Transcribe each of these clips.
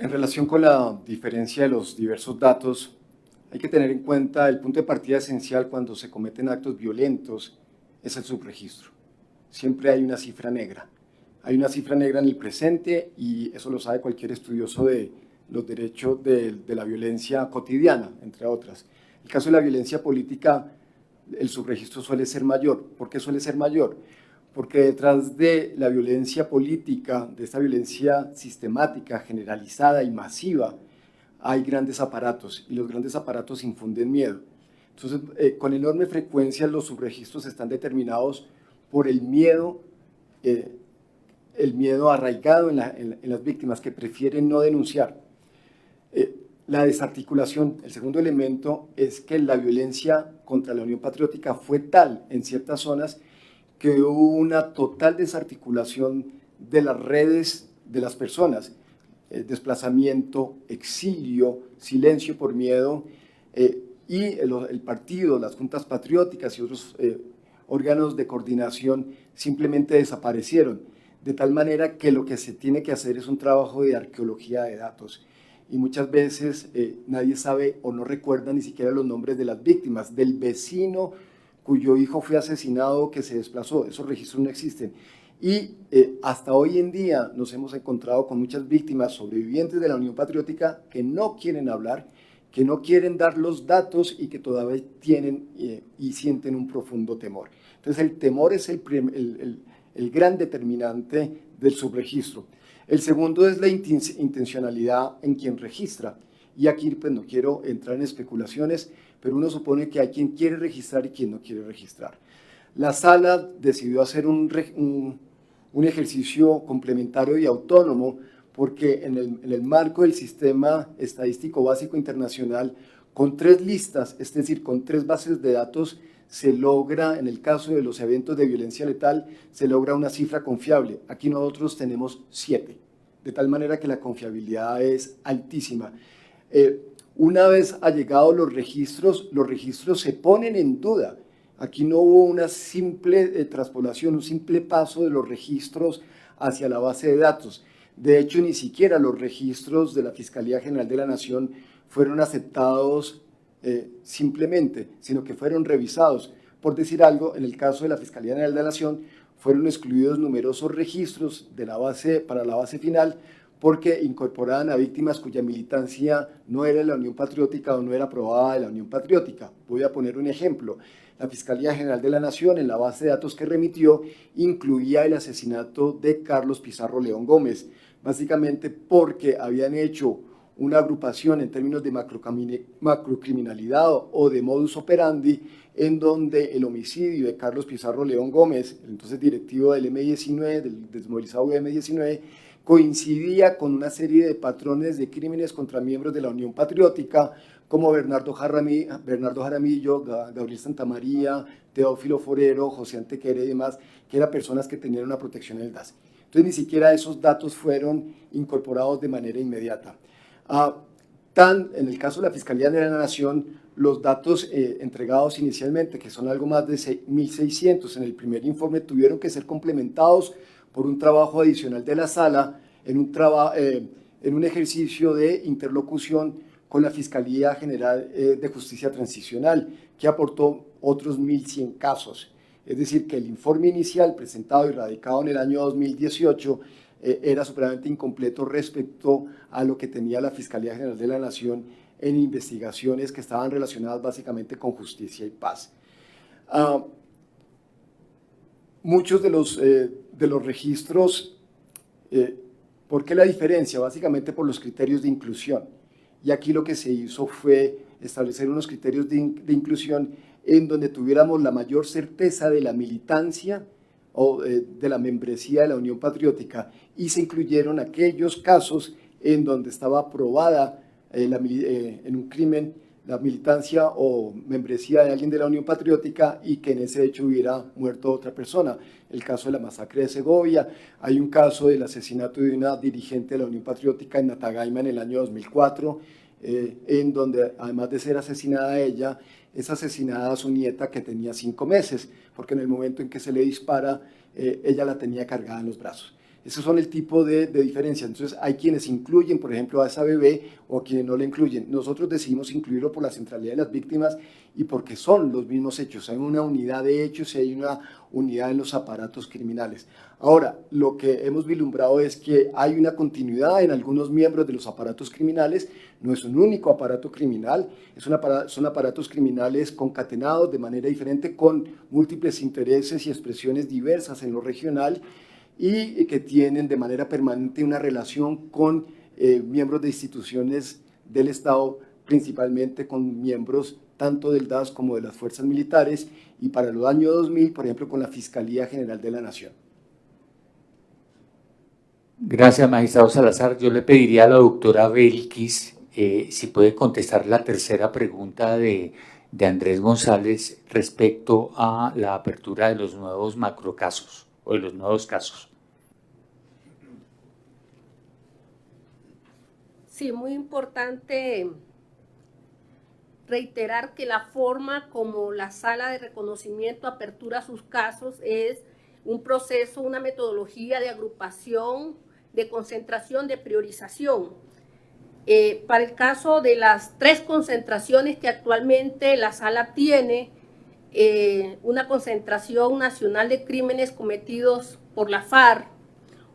En relación con la diferencia de los diversos datos, hay que tener en cuenta el punto de partida esencial cuando se cometen actos violentos es el subregistro. Siempre hay una cifra negra. Hay una cifra negra en el presente y eso lo sabe cualquier estudioso de los derechos de la violencia cotidiana, entre otras. En el caso de la violencia política, el subregistro suele ser mayor. ¿Por qué suele ser mayor? Porque detrás de la violencia política, de esta violencia sistemática, generalizada y masiva, hay grandes aparatos y los grandes aparatos infunden miedo. Entonces, con enorme frecuencia los subregistros están determinados por el miedo arraigado en las víctimas que prefieren no denunciar. La desarticulación, el segundo elemento, es que la violencia contra la Unión Patriótica fue tal en ciertas zonas que hubo una total desarticulación de las redes de las personas, desplazamiento, exilio, silencio por miedo, y el partido, las juntas patrióticas y otros órganos de coordinación simplemente desaparecieron, de tal manera que lo que se tiene que hacer es un trabajo de arqueología de datos. Y muchas veces nadie sabe o no recuerda ni siquiera los nombres de las víctimas, del vecino cuyo hijo fue asesinado, que se desplazó. Esos registros no existen. Y hasta hoy en día nos hemos encontrado con muchas víctimas sobrevivientes de la Unión Patriótica que no quieren hablar, que no quieren dar los datos y que todavía tienen y sienten un profundo temor. Entonces el temor es el gran determinante del subregistro. El segundo es la intencionalidad en quien registra. Y aquí pues no quiero entrar en especulaciones, pero uno supone que hay quien quiere registrar y quien no quiere registrar. La sala decidió hacer un ejercicio complementario y autónomo porque en el marco del sistema estadístico básico internacional, con 3 listas, es decir, con 3 bases de datos, se logra, en el caso de los eventos de violencia letal, se logra una cifra confiable. Aquí nosotros tenemos 7, de tal manera que la confiabilidad es altísima. Una vez allegados los registros se ponen en duda. Aquí no hubo una simple traspolación, un simple paso de los registros hacia la base de datos. De hecho, ni siquiera los registros de la Fiscalía General de la Nación fueron aceptados simplemente, sino que fueron revisados. Por decir algo, en el caso de la Fiscalía General de la Nación, fueron excluidos numerosos registros de la base, para la base final, porque incorporaban a víctimas cuya militancia no era de la Unión Patriótica o no era aprobada de la Unión Patriótica. Voy a poner un ejemplo. La Fiscalía General de la Nación, en la base de datos que remitió, incluía el asesinato de Carlos Pizarro León Gómez, básicamente porque habían hecho una agrupación en términos de macrocriminalidad o de modus operandi, en donde el homicidio de Carlos Pizarro León Gómez, el entonces directivo del M-19, del desmovilizado M-19, coincidía con una serie de patrones de crímenes contra miembros de la Unión Patriótica, como Bernardo Jaramillo, Gabriel Santamaría, Teófilo Forero, José Antequera y demás, que eran personas que tenían una protección en el DAS. Entonces, ni siquiera esos datos fueron incorporados de manera inmediata. En el caso de la Fiscalía de la Nación, los datos entregados inicialmente, que son algo más de 1.600 en el primer informe, tuvieron que ser complementados por un trabajo adicional de la sala en un ejercicio de interlocución con la Fiscalía General de Justicia Transicional, que aportó otros 1.100 casos. Es decir, que el informe inicial presentado y radicado en el año 2018 era supremamente incompleto respecto a lo que tenía la Fiscalía General de la Nación en investigaciones que estaban relacionadas básicamente con justicia y paz. Muchos de los registros, ¿por qué la diferencia? Básicamente por los criterios de inclusión. Y aquí lo que se hizo fue establecer unos criterios de inclusión en donde tuviéramos la mayor certeza de la militancia o de la membresía de la Unión Patriótica, y se incluyeron aquellos casos en donde estaba aprobada en un crimen la militancia o membresía de alguien de la Unión Patriótica y que en ese hecho hubiera muerto otra persona. El caso de la masacre de Segovia, hay un caso del asesinato de una dirigente de la Unión Patriótica en Natagaima en el año 2004, en donde además de ser asesinada ella, es asesinada su nieta que tenía 5 meses, porque en el momento en que se le dispara, ella la tenía cargada en los brazos. Esos son el tipo de diferencias. Entonces hay quienes incluyen, por ejemplo, a esa bebé o quienes no la incluyen. Nosotros decidimos incluirlo por la centralidad de las víctimas y porque son los mismos hechos. Hay una unidad de hechos y hay una unidad en los aparatos criminales. Ahora, lo que hemos vislumbrado es que hay una continuidad en algunos miembros de los aparatos criminales. No es un único aparato criminal, son aparatos criminales concatenados de manera diferente con múltiples intereses y expresiones diversas en lo regional y que tienen de manera permanente una relación con miembros de instituciones del Estado, principalmente con miembros tanto del DAS como de las fuerzas militares, y para el año 2000, por ejemplo, con la Fiscalía General de la Nación. Gracias, magistrado Salazar. Yo le pediría a la doctora Belkis si puede contestar la tercera pregunta de Andrés González respecto a la apertura de los nuevos macrocasos o de los nuevos casos. Sí, muy importante reiterar que la forma como la sala de reconocimiento apertura sus casos es un proceso, una metodología de agrupación, de concentración, de priorización. Para el caso de las 3 concentraciones que actualmente la sala tiene, una concentración nacional de crímenes cometidos por la FARC,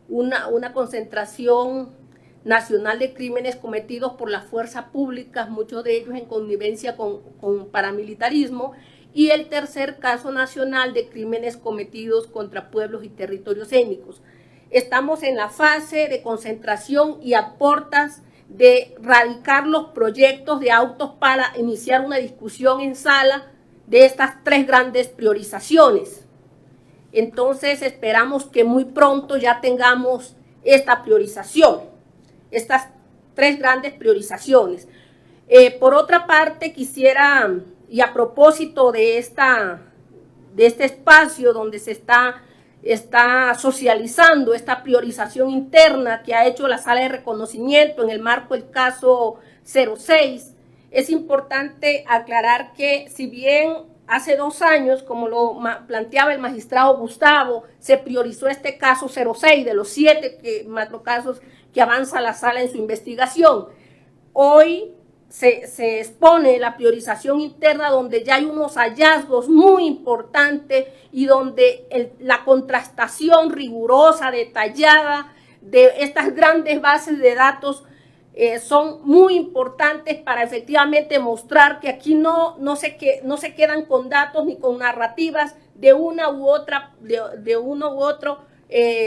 una concentración nacional de crímenes cometidos por las fuerzas públicas, muchos de ellos en connivencia con paramilitarismo, y el tercer caso nacional de crímenes cometidos contra pueblos y territorios étnicos. Estamos en la fase de concentración y a portas de radicar los proyectos de autos para iniciar una discusión en sala de estas 3 grandes priorizaciones. Entonces esperamos que muy pronto ya tengamos esta priorización, estas 3 grandes priorizaciones. Por otra parte, quisiera, y a propósito de este espacio donde se está socializando esta priorización interna que ha hecho la sala de reconocimiento en el marco del caso 06, es importante aclarar que si bien hace 2 años, como lo planteaba el magistrado Gustavo, se priorizó este caso 06 de los 7 macrocasos que avanza la sala en su investigación, hoy se expone la priorización interna donde ya hay unos hallazgos muy importantes y donde la contrastación rigurosa, detallada de estas grandes bases de datos son muy importantes para efectivamente mostrar que aquí no se quedan con datos ni con narrativas de una u otra, de uno u otro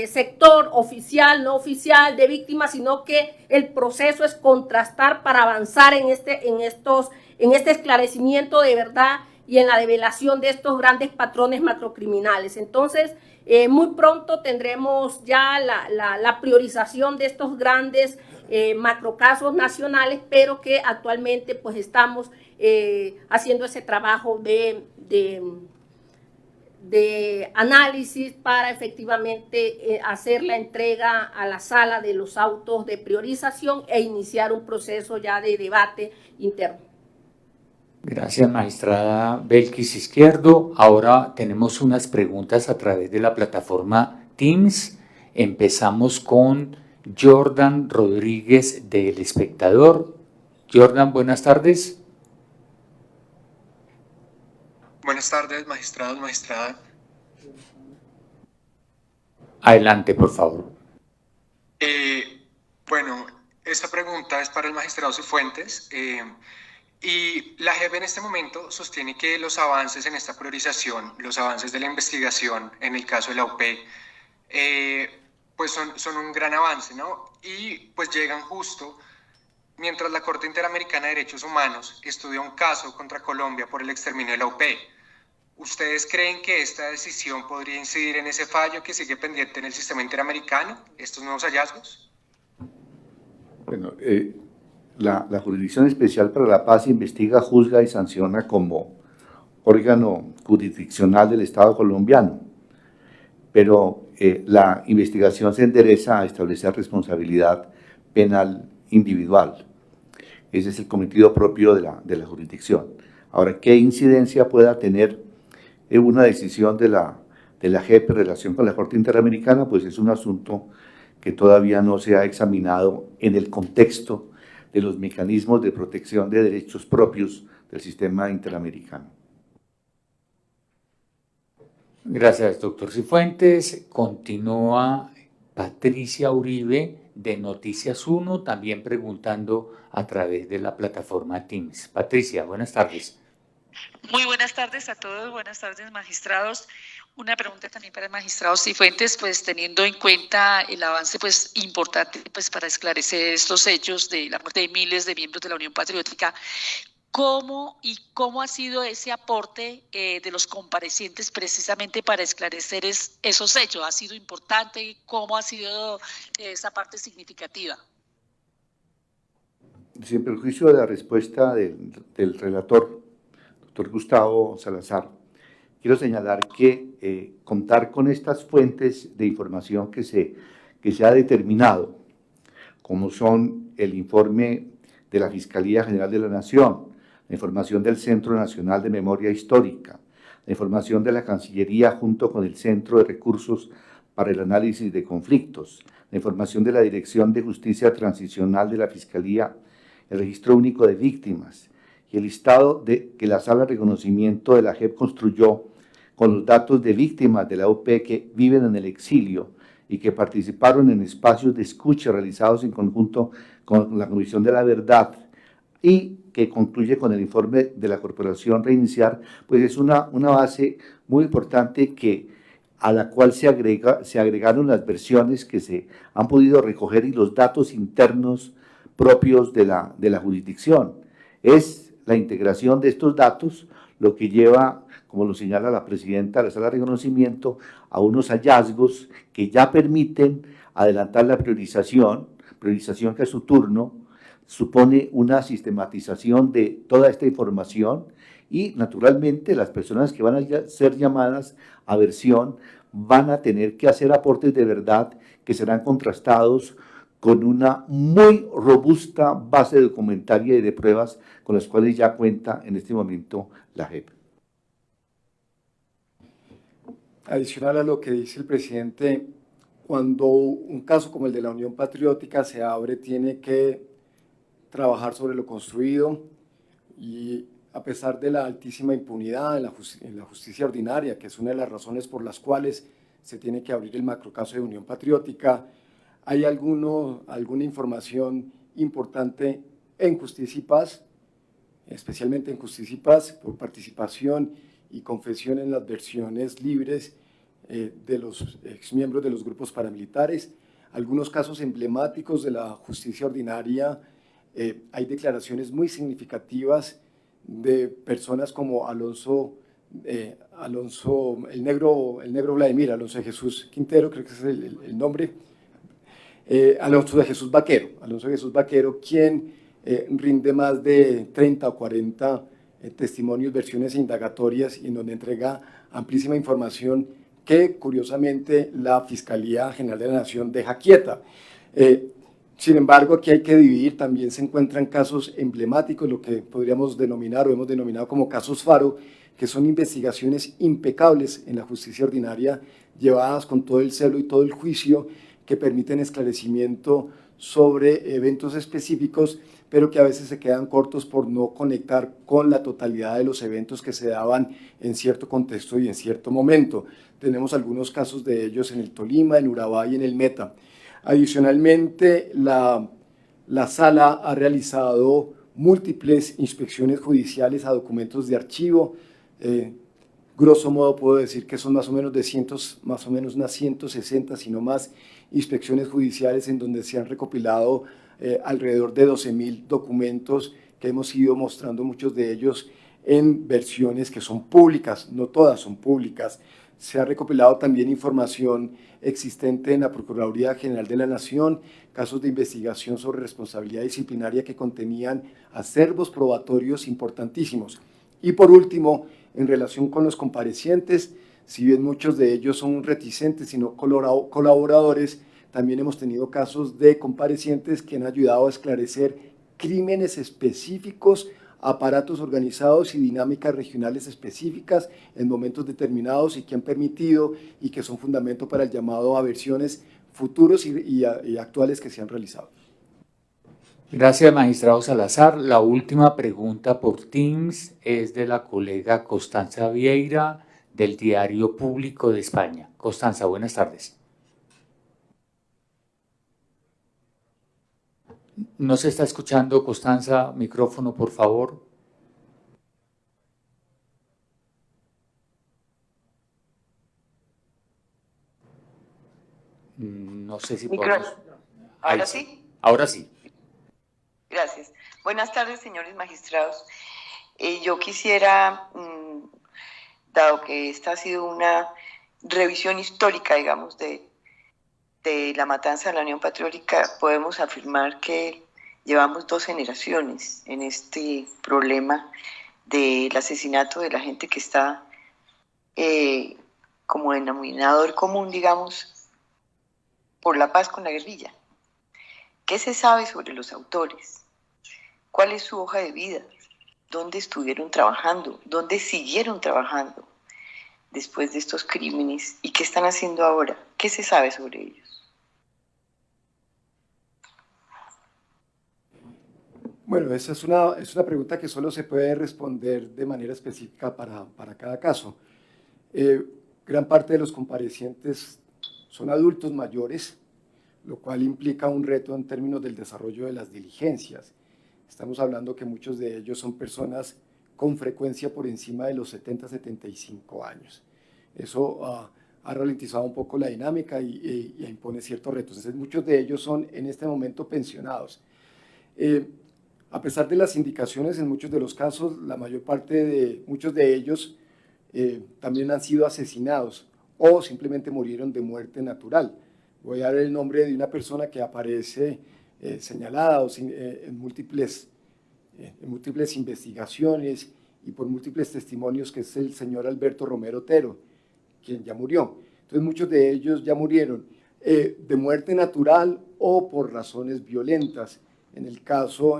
sector oficial, no oficial, de víctimas, sino que el proceso es contrastar para avanzar en este esclarecimiento de verdad y en la develación de estos grandes patrones macrocriminales. Entonces, muy pronto tendremos ya la priorización de estos grandes macrocasos nacionales, pero que actualmente pues estamos haciendo ese trabajo de análisis para efectivamente hacer la entrega a la sala de los autos de priorización e iniciar un proceso ya de debate interno. Gracias, magistrada Belkis Izquierdo. Ahora tenemos unas preguntas a través de la plataforma Teams. Empezamos con Jordan Rodríguez del Espectador. Jordan, buenas tardes. Buenas tardes, magistrados, magistrada. Adelante, por favor. Bueno, esta pregunta es para el magistrado Cifuentes. Y la JEP en este momento sostiene que los avances en esta priorización, los avances de la investigación en el caso de la UP, pues son un gran avance, ¿no? Y pues llegan justo mientras la Corte Interamericana de Derechos Humanos estudia un caso contra Colombia por el exterminio de la UP. ¿Ustedes creen que esta decisión podría incidir en ese fallo que sigue pendiente en el sistema interamericano, estos nuevos hallazgos? Bueno, la Jurisdicción Especial para la Paz investiga, juzga y sanciona como órgano jurisdiccional del Estado colombiano, pero la investigación se endereza a establecer responsabilidad penal individual. Ese es el cometido propio de la jurisdicción. Ahora, ¿qué incidencia pueda tener una decisión de la de la JEP en relación con la Corte Interamericana, pues es un asunto que todavía no se ha examinado en el contexto de los mecanismos de protección de derechos propios del sistema interamericano. Gracias, doctor Cifuentes. Continúa Patricia Uribe de Noticias 1, también preguntando a través de la plataforma Teams. Patricia, buenas tardes. Muy buenas tardes a todos, buenas tardes magistrados. Una pregunta también para el magistrado Cifuentes, pues teniendo en cuenta el avance pues importante pues para esclarecer estos hechos de la muerte de miles de miembros de la Unión Patriótica, ¿cómo ha sido ese aporte de los comparecientes precisamente para esclarecer esos hechos? ¿Ha sido importante? ¿Cómo ha sido esa parte significativa? Sin perjuicio de la respuesta del relator, doctor Gustavo Salazar, quiero señalar que contar con estas fuentes de información que se ha determinado, como son el informe de la Fiscalía General de la Nación, la información del Centro Nacional de Memoria Histórica, la información de la Cancillería junto con el Centro de Recursos para el Análisis de Conflictos, la información de la Dirección de Justicia Transicional de la Fiscalía, el Registro Único de Víctimas y el listado que la Sala de Reconocimiento de la JEP construyó con los datos de víctimas de la UP que viven en el exilio y que participaron en espacios de escucha realizados en conjunto con la Comisión de la Verdad y que concluye con el informe de la Corporación Reiniciar, pues es una base muy importante a la cual se agregaron las versiones que se han podido recoger y los datos internos propios de la jurisdicción. Es la integración de estos datos lo que lleva, como lo señala la presidenta de la Sala de Reconocimiento, a unos hallazgos que ya permiten adelantar la priorización que a su turno supone una sistematización de toda esta información y, naturalmente, las personas que van a ser llamadas a versión van a tener que hacer aportes de verdad que serán contrastados con una muy robusta base documentaria y de pruebas con las cuales ya cuenta en este momento la JEP. Adicional a lo que dice el presidente, cuando un caso como el de la Unión Patriótica se abre, tiene que trabajar sobre lo construido y a pesar de la altísima impunidad en la justicia ordinaria, que es una de las razones por las cuales se tiene que abrir el macrocaso de Unión Patriótica, hay alguna información importante en Justicia y Paz, especialmente en Justicia y Paz, por participación y confesión en las versiones libres de los exmiembros de los grupos paramilitares. Algunos casos emblemáticos de la justicia ordinaria, hay declaraciones muy significativas de personas como Alonso, el negro Vladimir, Alonso de Jesús Quintero, creo que ese es el nombre, Alonso de Jesús Vaquero, quien rinde más de 30 o 40 testimonios, versiones indagatorias, y en donde entrega amplísima información que, curiosamente, la Fiscalía General de la Nación deja quieta. Sin embargo, aquí hay que dividir, también se encuentran casos emblemáticos, lo que podríamos denominar o hemos denominado como casos faro, que son investigaciones impecables en la justicia ordinaria, llevadas con todo el celo y todo el juicio, que permiten esclarecimiento sobre eventos específicos, pero que a veces se quedan cortos por no conectar con la totalidad de los eventos que se daban en cierto contexto y en cierto momento. Tenemos algunos casos de ellos en el Tolima, en Urabá y en el Meta. Adicionalmente, la Sala ha realizado múltiples inspecciones judiciales a documentos de archivo. Grosso modo puedo decir que son más o menos unas 160, si no más, inspecciones judiciales en donde se han recopilado alrededor de 12.000 documentos que hemos ido mostrando, muchos de ellos en versiones que son públicas, no todas son públicas. Se ha recopilado también información existente en la Procuraduría General de la Nación, casos de investigación sobre responsabilidad disciplinaria que contenían acervos probatorios importantísimos. Y por último, en relación con los comparecientes, si bien muchos de ellos son reticentes y no colaboradores, también hemos tenido casos de comparecientes que han ayudado a esclarecer crímenes específicos aparatos organizados y dinámicas regionales específicas en momentos determinados y que han permitido y que son fundamento para el llamado a versiones futuros y actuales que se han realizado. Gracias, magistrado Salazar. La última pregunta por Teams es de la colega Constanza Vieira, del Diario Público de España. Constanza, buenas tardes. No se está escuchando, Constanza. Micrófono, por favor. No sé si podemos... ¿Ahora sí? Ahora sí. Gracias. Buenas tardes, señores magistrados. Yo quisiera, dado que esta ha sido una revisión histórica, digamos, de la matanza de la Unión Patriótica, podemos afirmar que llevamos 2 generaciones en este problema del asesinato de la gente que está como denominador común, digamos, por la paz con la guerrilla. ¿Qué se sabe sobre los autores? ¿Cuál es su hoja de vida? ¿Dónde estuvieron trabajando? ¿Dónde siguieron trabajando después de estos crímenes? ¿Y qué están haciendo ahora? ¿Qué se sabe sobre ellos? Bueno, esa es una pregunta que solo se puede responder de manera específica para cada caso. Gran parte de los comparecientes son adultos mayores, lo cual implica un reto en términos del desarrollo de las diligencias. Estamos hablando que muchos de ellos son personas con frecuencia por encima de los 70-75 años. Eso ha ralentizado un poco la dinámica y impone ciertos retos. Entonces, muchos de ellos son en este momento pensionados. A pesar de las indicaciones, en muchos de los casos, la mayor parte de muchos de ellos también han sido asesinados o simplemente murieron de muerte natural. Voy a dar el nombre de una persona que aparece señalada en múltiples investigaciones y por múltiples testimonios, que es el señor Alberto Romero Otero, quien ya murió. Entonces, muchos de ellos ya murieron de muerte natural o por razones violentas. En el caso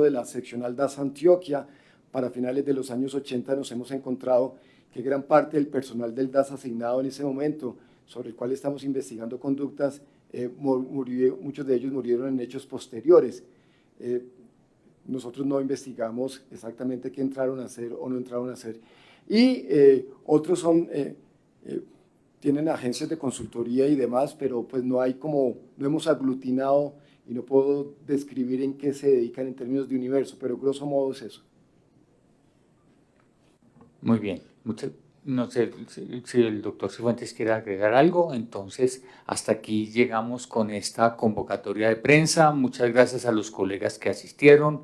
de la seccional DAS Antioquia, para finales de los años 80 nos hemos encontrado que gran parte del personal del DAS asignado en ese momento, sobre el cual estamos investigando conductas, muchos de ellos murieron en hechos posteriores. Nosotros no investigamos exactamente qué entraron a hacer o no entraron a hacer. Y otros tienen agencias de consultoría y demás, pero pues no hemos aglutinado y no puedo describir en qué se dedican en términos de universo, pero grosso modo es eso. Muy bien. No sé si el doctor Cifuentes quiere agregar algo. Entonces, hasta aquí llegamos con esta convocatoria de prensa. Muchas gracias a los colegas que asistieron.